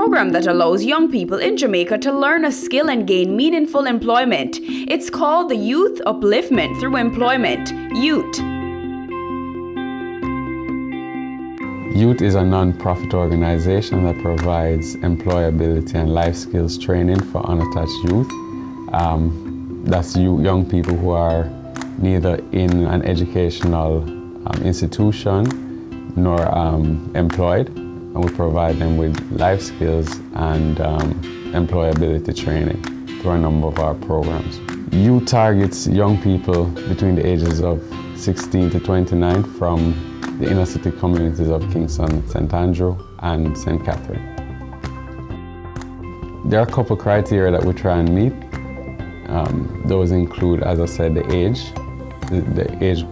program that allows young people in Jamaica to learn a skill and gain meaningful employment. It's called the Youth Upliftment Through Employment, Yute. Yute is a non-profit organization that provides employability and life skills training for unattached youth. That's young people who are neither in an educational institution nor employed, and we provide them with life skills and employability training through a number of our programs. Yute targets young people between the ages of 16 to 29 from the inner city communities of Kingston, St. Andrew and St. Catherine. There are a couple criteria that we try and meet. Those include, as I said, the age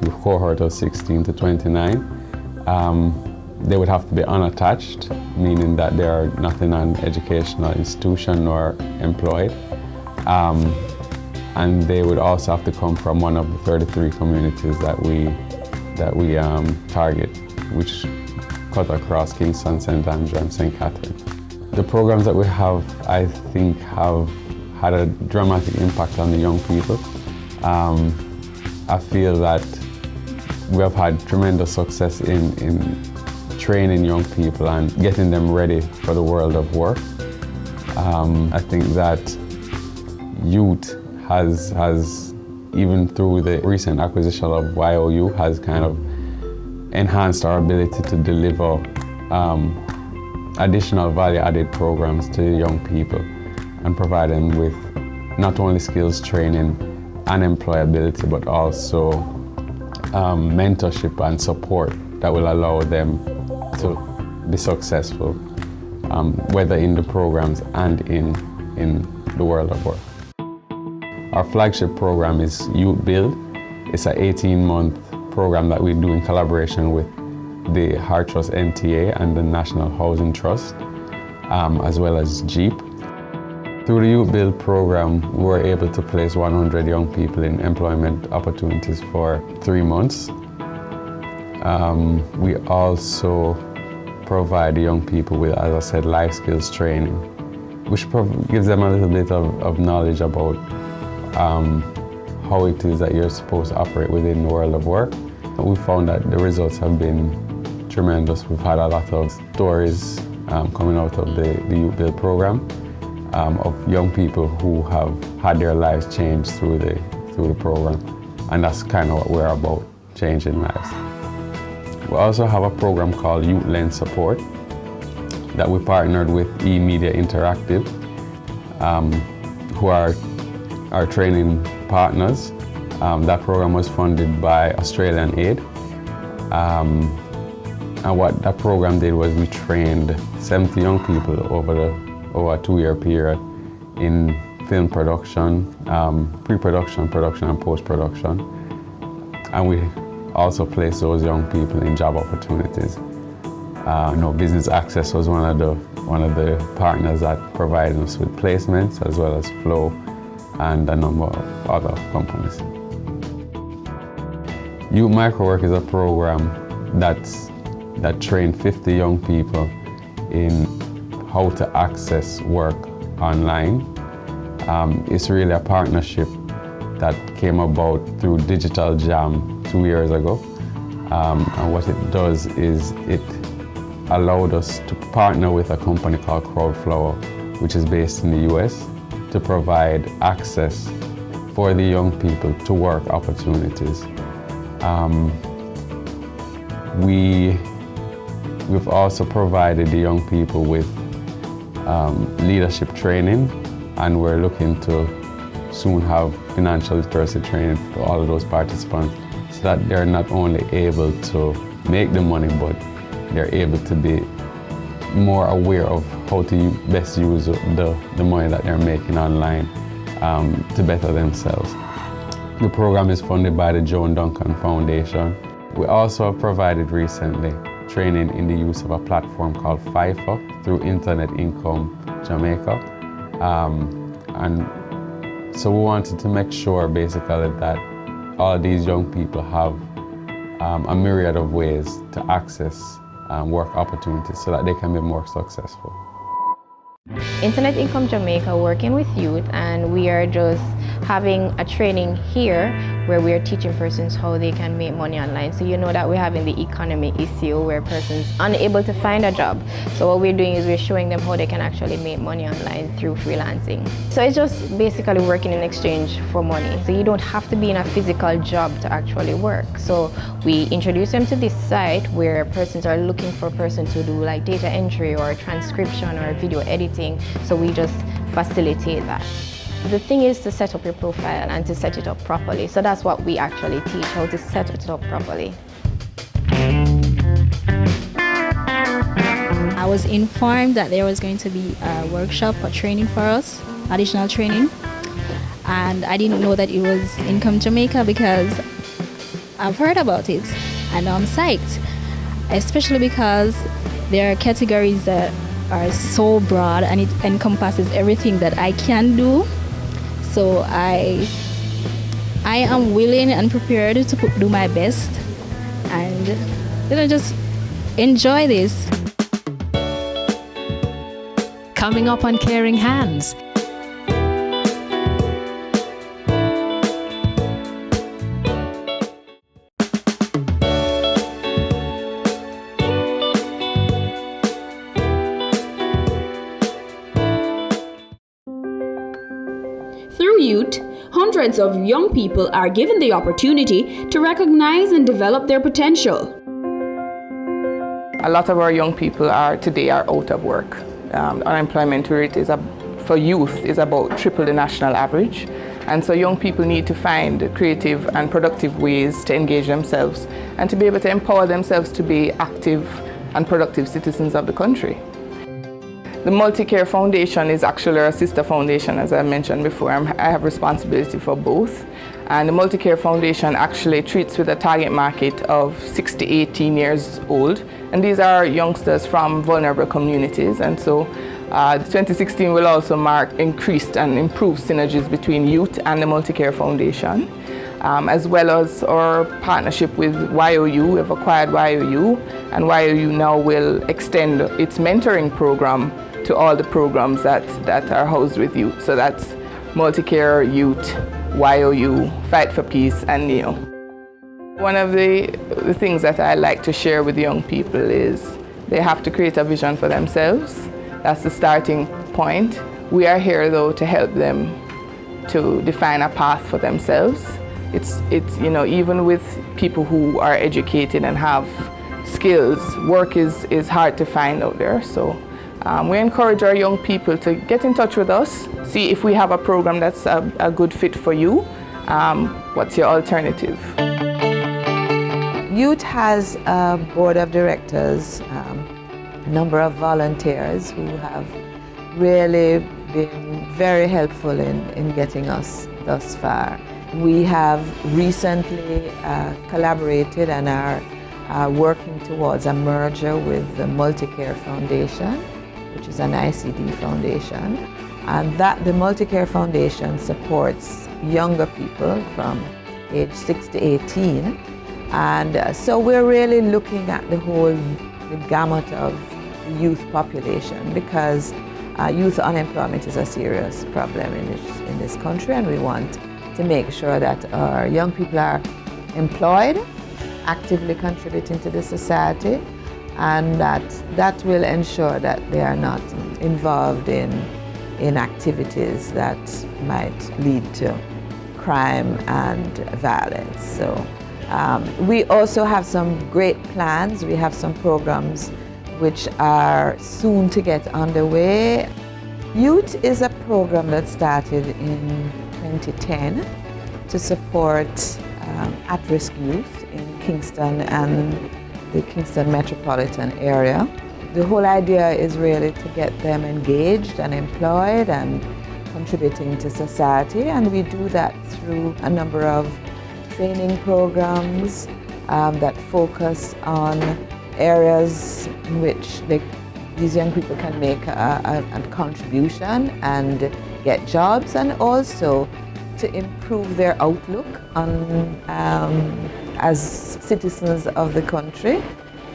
group cohort of 16 to 29. They would have to be unattached, meaning that they are not in an educational institution or employed. And they would also have to come from one of the 33 communities that we target, which cut across Kingston, St. Andrew and St. Catherine. The programs that we have, I think, have had a dramatic impact on the young people. I feel that we have had tremendous success in training young people and getting them ready for the world of work. I think that Yute has, even through the recent acquisition of Y.U.T.E, has kind of enhanced our ability to deliver additional value-added programs to young people and provide them with not only skills training and employability, but also mentorship and support that will allow them to be successful, whether in the programs and in the world of work. Our flagship program is Youth It's an 18-month program that we do in collaboration with the Heart Trust NTA and the National Housing Trust, as well as Jeep. Through the Youth program, we were able to place 100 young people in employment opportunities for 3 months. We also provide the young people with, as I said, life skills training, which gives them a little bit of knowledge about how it is that you're supposed to operate within the world of work. And we found that the results have been tremendous. We've had a lot of stories coming out of the Youth program of young people who have had their lives changed through the program. And that's kind of what we're about, changing lives. We also have a program called Youth Lend Support that we partnered with eMedia Interactive, who are our training partners. That program was funded by Australian Aid. And what that program did was we trained 70 young people over a 2-year period in film production, pre-production, production and post-production. And we also placed those young people in job opportunities. Business Access was one of the partners that provided us with placements, as well as Flow and a number of other companies. Youth Microwork is a program that trained 50 young people in how to access work online. It's really a partnership that came about through Digital Jam 2 years ago. And what it does is it allowed us to partner with a company called Crowdflower, which is based in the US, to provide access for the young people to work opportunities. We've also provided the young people with leadership training, and we're looking to soon have financial literacy training for all of those participants, so that they're not only able to make the money, but they're able to be more aware of how to best use the money that they're making online to better themselves. The program is funded by the Joan Duncan Foundation. We also have provided recently training in the use of a platform called FIFA through Internet Income Jamaica. And so we wanted to make sure basically that all these young people have a myriad of ways to access work opportunities so that they can be more successful. Internet Income Jamaica working with youth, and we are just having a training here where we are teaching persons how they can make money online. So you know that we're having the economy issue where persons unable to find a job. So what we're doing is we're showing them how they can actually make money online through freelancing. So it's just basically working in exchange for money. So you don't have to be in a physical job to actually work. So we introduce them to this site where persons are looking for a person to do like data entry or transcription or video editing. So we just facilitate that. The thing is to set up your profile and to set it up properly. So that's what we actually teach, how to set it up properly. I was informed that there was going to be a workshop or training for us, additional training. And I didn't know that it was Income Jamaica because I've heard about it and I'm psyched, especially because there are categories that are so broad and it encompasses everything that I can do. So I am willing and prepared to do my best and just enjoy this. Coming up on Caring Hands. Through Yute, hundreds of young people are given the opportunity to recognize and develop their potential. A lot of our young people today are out of work. Unemployment rate for youth is about triple the national average. And so young people need to find creative and productive ways to engage themselves and to be able to empower themselves to be active and productive citizens of the country. The Multi-Care Foundation is actually a sister foundation, as I mentioned before. I have responsibility for both. And the Multi-Care Foundation actually treats with a target market of 6 to 18 years old. And these are youngsters from vulnerable communities. And so 2016 will also mark increased and improved synergies between Yute and the Multi-Care Foundation, as well as our partnership with Y.U.T.E. We have acquired Y.U.T.E, and Y.U.T.E now will extend its mentoring program to all the programs that are housed with youth. So that's Multi-Care, Yute, Y.U.T.E, Fight for Peace, and NEO. One of the things that I like to share with young people is they have to create a vision for themselves. That's the starting point. We are here though to help them to define a path for themselves. It's even with people who are educated and have skills, work is hard to find out there. So we encourage our young people to get in touch with us, see if we have a program that's a good fit for you. What's your alternative? Yute has a board of directors, a number of volunteers who have really been very helpful in getting us thus far. We have recently collaborated and are working towards a merger with the Multi-Care Foundation, which is an ICD foundation, and the Multi-Care Foundation supports younger people from age 6 to 18. And so we're really looking at the gamut of the youth population, because youth unemployment is a serious problem in this country, and we want to make sure that our young people are employed, actively contributing to the society, and that will ensure that they are not involved in activities that might lead to crime and violence. So we also have some great plans. We have some programs which are soon to get underway. Yute is a program that started in 2010 to support at-risk youth in Kingston and the Kingston metropolitan area. The whole idea is really to get them engaged and employed and contributing to society, and we do that through a number of training programs that focus on areas in which these young people can make a contribution and get jobs, and also to improve their outlook on as citizens of the country,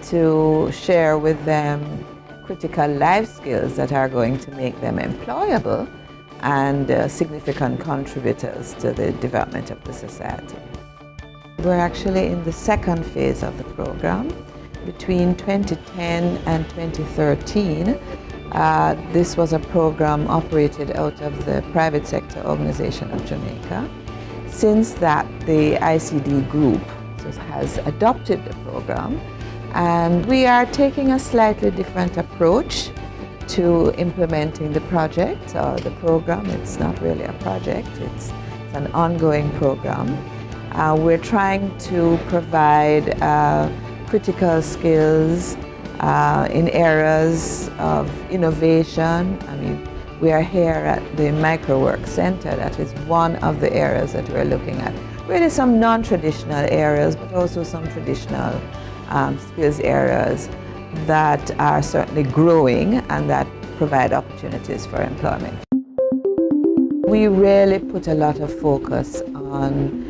to share with them critical life skills that are going to make them employable and significant contributors to the development of the society. We're actually in the second phase of the program. Between 2010 and 2013, this was a program operated out of the private sector organization of Jamaica. Since that, the ICD group has adopted the program, and we are taking a slightly different approach to implementing the project or the program. It's not really a project, it's an ongoing program. We're trying to provide critical skills in areas of innovation. I mean, we are here at the Microwork Center. That is one of the areas that we're looking at. Really some non-traditional areas, but also some traditional skills areas that are certainly growing and that provide opportunities for employment. We really put a lot of focus on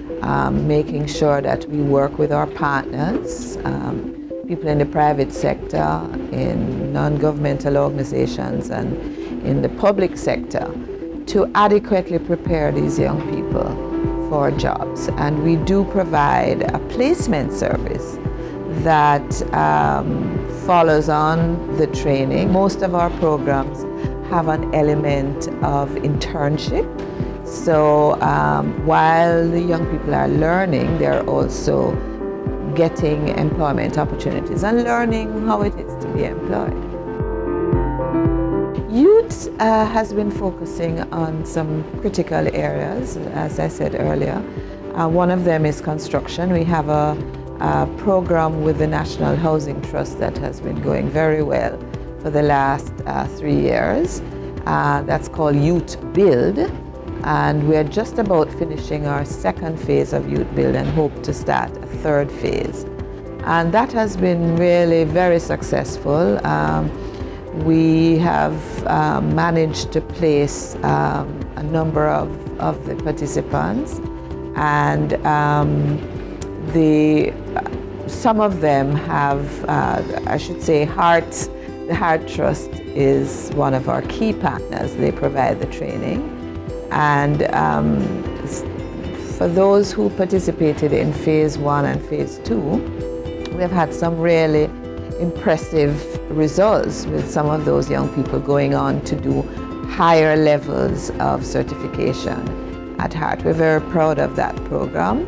making sure that we work with our partners, people in the private sector, in non-governmental organizations, and in the public sector to adequately prepare these young people for jobs. And we do provide a placement service that follows on the training. Most of our programs have an element of internship. So while the young people are learning, they're also getting employment opportunities and learning how it is to be employed. Yute has been focusing on some critical areas, as I said earlier. One of them is construction. We have a program with the National Housing Trust that has been going very well for the last 3 years. That's called Yute Build, and we're just about finishing our second phase of Yute Build and hope to start a third phase. And that has been really very successful. We have managed to place a number of the participants, and some of them have, I should say, the Heart Trust is one of our key partners. They provide the training. And for those who participated in phase 1 and phase 2, we have had some really impressive results with some of those young people going on to do higher levels of certification at Heart. We're very proud of that program.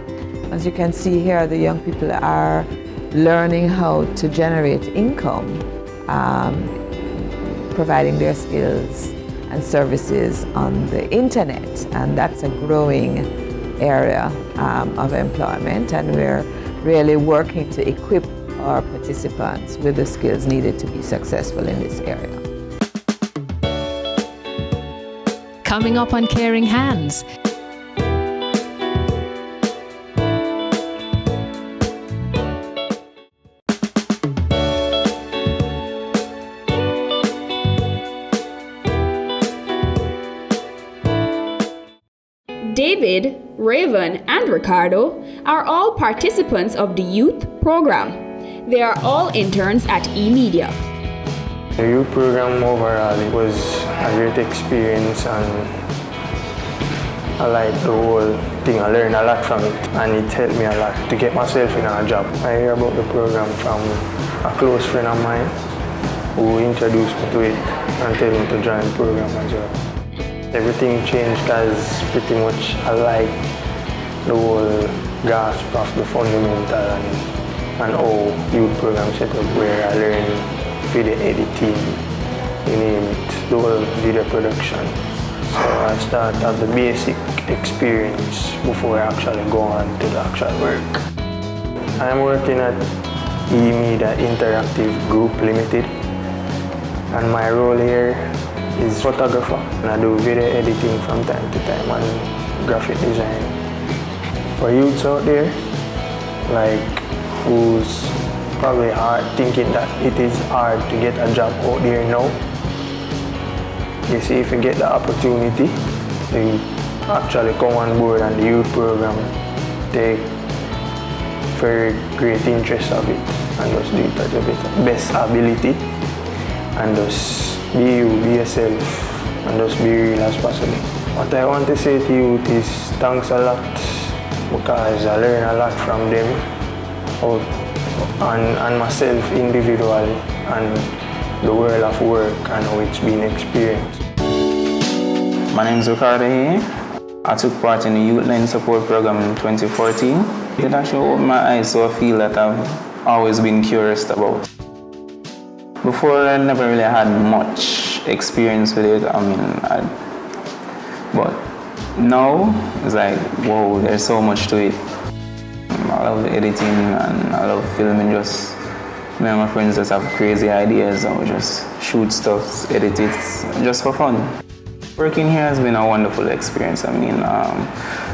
As you can see here, the young people are learning how to generate income, providing their skills and services on the internet, and that's a growing area of employment, and we're really working to equip our participants with the skills needed to be successful in this area. Coming up on Caring Hands. David, Raven, and Ricardo are all participants of the Youth program. They are all interns at eMedia. The Youth program overall, it was a great experience, and I like the whole thing. I learned a lot from it, and it helped me a lot to get myself in a job. I hear about the program from a close friend of mine who introduced me to it and told me to join the program as well. Everything changed because pretty much I like the whole grasp of the fundamental and how youth program set up, where I learned video editing, you name it, the whole video production. So I start at the basic experience before I actually go on to the actual work. I'm working at eMedia Interactive Group Limited, and my role here is photographer, and I do video editing from time to time and graphic design. For youths out there, like who's probably thinking that it is hard to get a job out there now, you see, if you get the opportunity to actually come on board on the youth program, take very great interest of it and just do it at your best ability, and just be you, be yourself, and just be real as possible. What I want to say to youth is thanks a lot, because I learn a lot from them and myself individually, and the world of work and how it's been experienced. My name is Y.U.T.E. I took part in the Youth Learning Support Program in 2014. It actually opened my eyes to a field that I've always been curious about. Before, I never really had much experience with it. But now it's like, whoa, there's so much to it. I love editing and I love filming. Just me and my friends just have crazy ideas and we just shoot stuff, edit it, just for fun. Working here has been a wonderful experience. I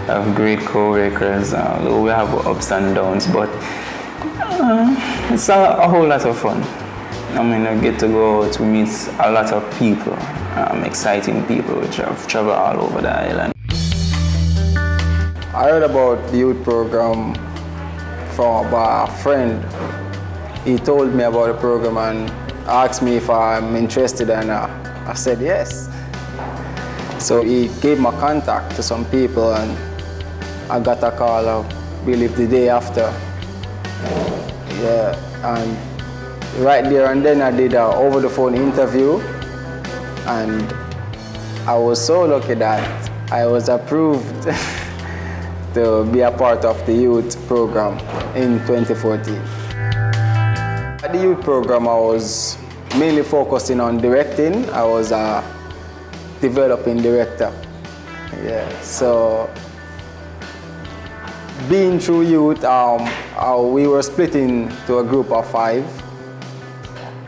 have great co-workers. We have ups and downs, but it's a whole lot of fun. I get to go out to meet a lot of people, exciting people, which have traveled all over the island. I heard about the youth program from a friend. He told me about the program and asked me if I'm interested, and I said yes. So he gave my contact to some people and I got a call, I believe the day after. Yeah, and right there and then I did an over-the-phone interview, and I was so lucky that I was approved to be a part of the youth program in 2014. At the youth program, I was mainly focusing on directing. I was a developing director. Yeah, so being through youth, we were split into a group of 5.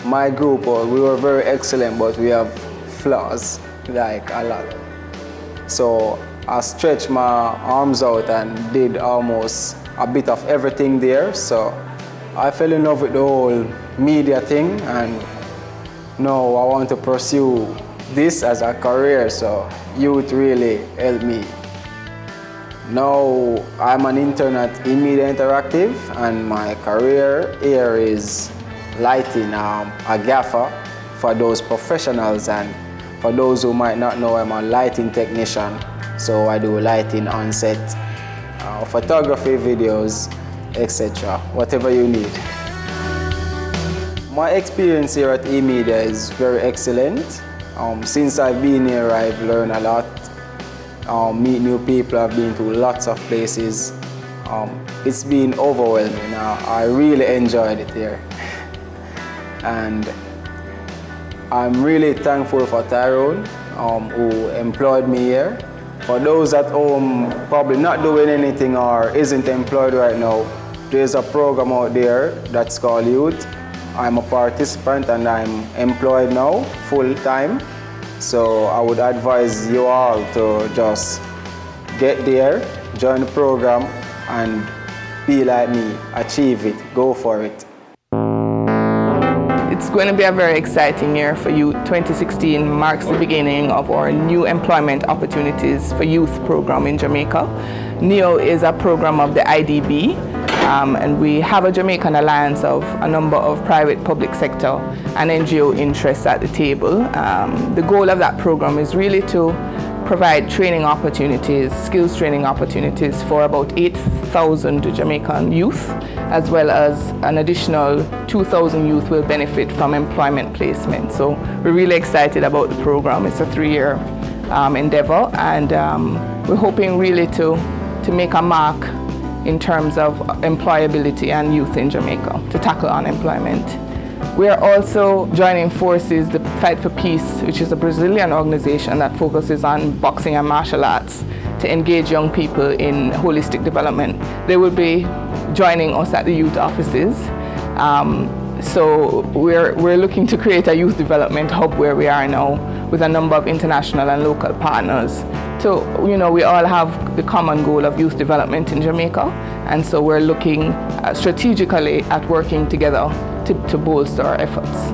My group, we were very excellent, but we have flaws, like a lot. So I stretched my arms out and did almost a bit of everything there. So I fell in love with the whole media thing, and now I want to pursue this as a career, so youth really helped me. Now I'm an intern at eMedia Interactive, and my career here is lighting, a gaffer for those professionals, and for those who might not know, I'm a lighting technician, so I do lighting on set, photography, videos, etc., whatever you need. My experience here at eMedia is very excellent. Since I've been here, I've learned a lot, meet new people, I've been to lots of places. It's been overwhelming. I really enjoyed it here. And I'm really thankful for Tyrone, who employed me here. For those at home probably not doing anything or isn't employed right now, there's a program out there that's called Yute. I'm a participant and I'm employed now, full-time. So I would advise you all to just get there, join the program, and be like me, achieve it, go for it. It's going to be a very exciting year for youth. 2016 marks the beginning of our new employment opportunities for youth program in Jamaica. NEO is a program of the IDB, and we have a Jamaican alliance of a number of private, public sector and NGO interests at the table. The goal of that program is really to provide training opportunities, skills training opportunities for about 8,000 Jamaican youth, as well as an additional 2,000 youth will benefit from employment placement. So we're really excited about the program. It's a 3-year endeavor, and we're hoping really to make a mark in terms of employability and youth in Jamaica, to tackle unemployment. We are also joining forces, the Fight for Peace, which is a Brazilian organization that focuses on boxing and martial arts, to engage young people in holistic development. They will be joining us at the youth offices. So we're looking to create a youth development hub where we are now, with a number of international and local partners. So, we all have the common goal of youth development in Jamaica, and so we're looking strategically at working together to bolster our efforts.